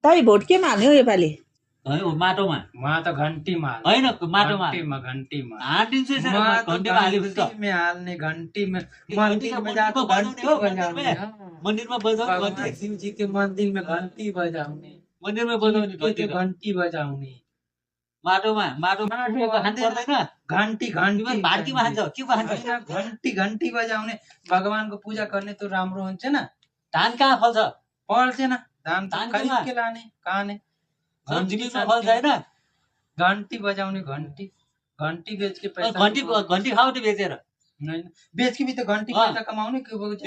दाइ भोट केमा हाल्ने हो योपालि है माटोमा म त घन्टीमा हैन माटोमा घन्टीमा हाटिन्छ यसरी घन्टीमा हालेपछि त में हाल्ने घन्टीमा मंदिर में जाके घन्टी हो बजाउने मन्दिरमा बजाउने भगवान शिव जी के मंदिर में घंटी बजाउने मन्दिरमा बजाउने के घंटी बजाउने माटोमा माटोमा खानु पर्दैन घंटी घंटी भाडकीमा खान्छ के खान्छ घंटी घंटी बजाउने भगवानको पूजा गर्ने त राम्रो हुन्छ न धान कहाँ फल्छ पल्थेन धान धान खरीद के लाने कहाने जमिनमा फल्छ हैन घंटी बजाउने घंटी घंटी बेच के पैसा घन्टी खाउने बेचेर नहीं बेच के भी तो घंटी पैसा कमाउने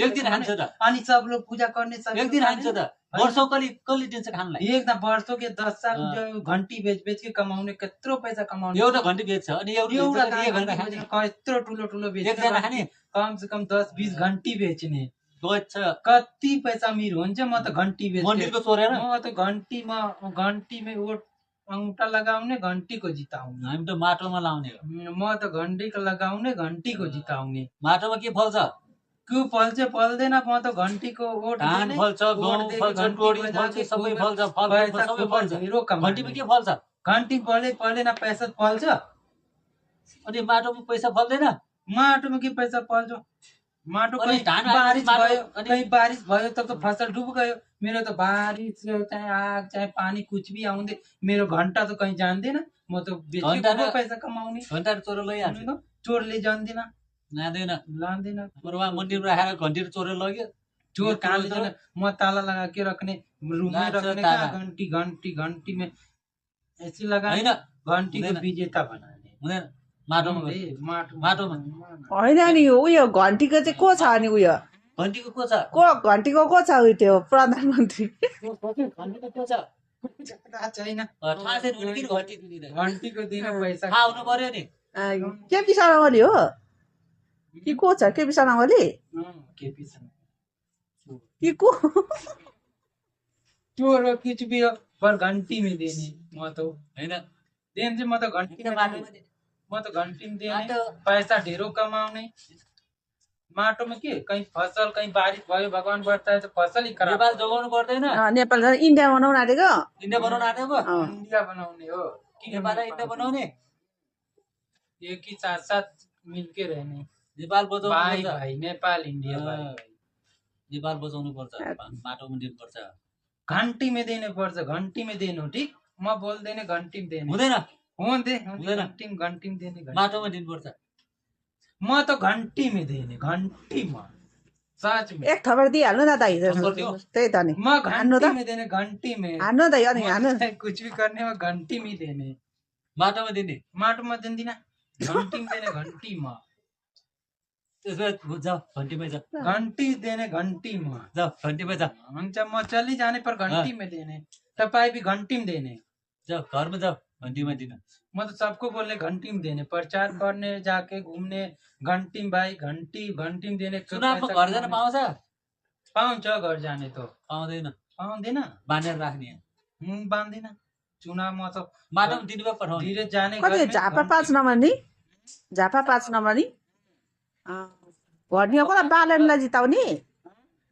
एक दिन खान्छ त अनि सब लोग पूजा करने सब एक दिन खान्छ त वर्षौ कली दिन्छ खानलाई एकदम वर्षों के 10 साल जो घंटी बेच बेच के कमाउने कत्रो पैसा कमाउने एउटा घन्टी बेच्छ अनि एउटा घन्टा खाने कत्रो ठुलो ठुलो एकजना खाने कम से कम 10-20 घंटी बेच्ने बेच्छ कति पैसा अमीर हुन्छ म त घंटी बेच मन्दिरको चोरेर म त घंटी में वोट अंगूठा लगाउने घंटी को जिताउने हामी त माटोमा लाउने हो म त घंटी को लगाउने घंटी को जिताउने माटोमा के फल्छ क्यों फल्छ फल्दैन म त घंटी को वोट धान फल्छ गहुँ फल्छ टोडी फल्छ सबै फल्छ फल सबै फल्छ घन्टीमा के फल्छ घंटी फलेन पैसा फल्छ अनि माटोमा पैसा फल्दैन माटोमा के पैसा फल्छ माटो अनि कहीं धान बारिश माटो- भयो अनि- कहीं बारिश भयो तब तो फसल डूब गयो मेरो तो बारिश चाहे आग चाहे पानी कुछ भी आउँदै मेरो घंटा तो कहीं जान्दैन म तो घन्टा बेचेको र- पैसा कमाउने घन्टा चोरेर लैहाल्छ चोरले जान्दिन लाँदैन लाँदैन बरुवा मन्दिरमा राखेर घन्टी चोरेर लग्यो चोर कहाँ ले चोर- जाने म ताला लगा के रखने रूम में लान्छ रखने ताला। का घंटी में ऐसी लगा होइन घंटी को हुँदैन। विजेता बनाने हुँदैन माटोमा गर्छ। माटोमा। होइन नि उयो घन्टीको चाहिँ को छ अनि उयो घन्टीको को छ घन्टीको को छ उयो त्यो प्रधानमन्त्री घन्टीको को छ छैन थाहा छैन भने किन घन्टी दिँदैन घंटी को दिन पैसा थाहा हुनु पर्यो नि केपी शर्मा ओली हो कि को छ केपी शर्मा ओली केपी शर्मा कि को चोर हो कुछ भी हो पर घंटी में देने म तो होइन देन चाहिँ म त घंटी में माटोमा देने। म त घंटी में देने माटो- पैसा ढेरो कमाउने माटो में के कहीं फसल कहीं बारिश भयो भगवान बर्षा है तो फसल ही खराब नेपाल जोगाउनु पर्दैन नेपाल झन् इन्डिया बनाउन आँटेको इन्डिया बनाउन आँटेको इंडिया बनाउने हो नेपाल र इन्डिया बनाउने एक ही साथ साथ मिलके रहने नेपाल बचाउनु भाई पर्छ भाई नेपाल इंडिया भाई अँ। भाई नेपाल बचाउनु पर्छ माटोमा दिनुपर्छ घंटी में देने पर्छ घंटी में देनु ठीक म बोल्दैन घंटी में देने हुँदैन हुँदैन हुँदैन। घंटी में देने घंटी। माटोमा दिनुपर्छ म त घंटी में देने घंटी में सच में एक थप्पड दिइहाल्नु न दाइ थप्पड दियो? त्यही त नि म हान्नु त घंटी में देने घंटी में हान्नु दाइ अनि हान्नु चाहे कुछ भी करने में घंटी में देने माटोमा दिने माटो में दिँदिन घंटी में देने घंटी में त्यसमा जाऊ घन्टीमै जा घंटी देने घंटी में जाऊ घन्टीमै जा हुन्छ म चली जाने पर घंटी में देने तपाईँ भी घंटी में देने जाऊ घरमा जाऊ घन्टीमा दिन म तो सबको बोलने घंटी में देने प्रचार करने जाके घूमने घंटी में भाई घंटी घंटी में देने चुनावमा घर जान पाउँछ पाउँछ घर जाने तो पाउँदैन पाउँदैन बाँधेर राख्ने बाँध्दिन चुनावमा त माटोमा दिनुभयो पठाउने धीरे जाने कति घर में झापा 5 नम्बर नि झापा 5 नम्बर नि भर्ने कसलाई बालनलाई जिताउने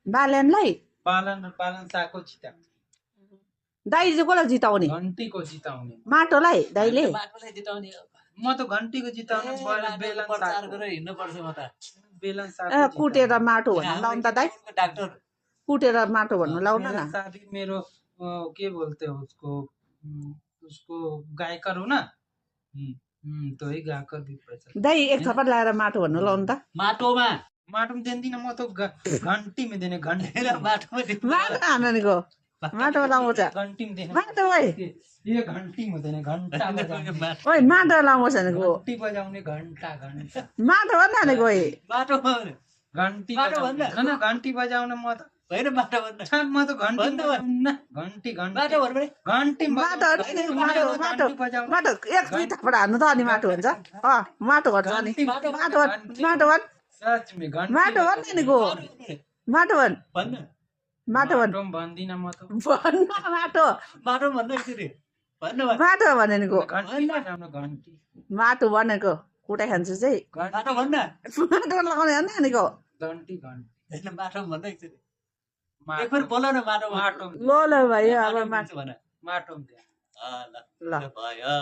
बालनलाई पालन पालन साको छिटा दाइ चाहिँ कसलाई जिताउने घंटी को जिताउने माटोलाई दाइले माटोलाई जिताउने म त घंटी को जिताउने बेलन प्रचार साको गरेर हिँड्नुपर्छ म त बेलन ए साको कुटेर माटो भन्नु लाउनु त दाइ डाक्टर कुटेर माटो भन्नु लाउनु न शादी मेरो के बोलते हो उसको गायकर हो ना तो ही गायकर भी पैसा दाइ एक थप्पड लगाएर माटो भन्नु लाउनु त माटोमा माटो में देंदी ना मैं तो घंटी में देने घंटी माटोमा दिनु माटो हान्नुको माटोमा लाउँछ घंटी में देने माटो ओइ ये घंटी में देने घंटा बजाउने ओइ माटो लाउँछ भनेको घंटी बजाउने घंटा घंटा माटो भन्नु हानेको ओइ माटोमा घंटी माटो बजाउने भन्दा? न घंटी बजाउने म त होइन माटो भन्दा म त घंटी भन्दा बजाउने घंटी घंटी माटो भन्नु नि घंटी माटो माटो माटो बजाउने माटो एक दुई थप्पड हान्नु त अनि माटो हुन्छ माटो भन्छ अनि माटो भन् माटो भन् सच में घंटी माटो भन् भनेको माटो भन् भन्नु माटो भन् माटो भन्दिन म त भन्न माटो माटो भन्नु एकचोटि भन्नु माटो भनेको घंटी बजाउने घंटी माटो भनेको कुटाइ खान्छु चाहिँ माटो भन्न माटो लगाउने होइन भनेको घंटी घंटी होइन माटो भन्नु एकचोटि एक बार बोल न माटो माटो ल ल भाइ अब माटो माटो भन माटो में दिया। ल ल भयो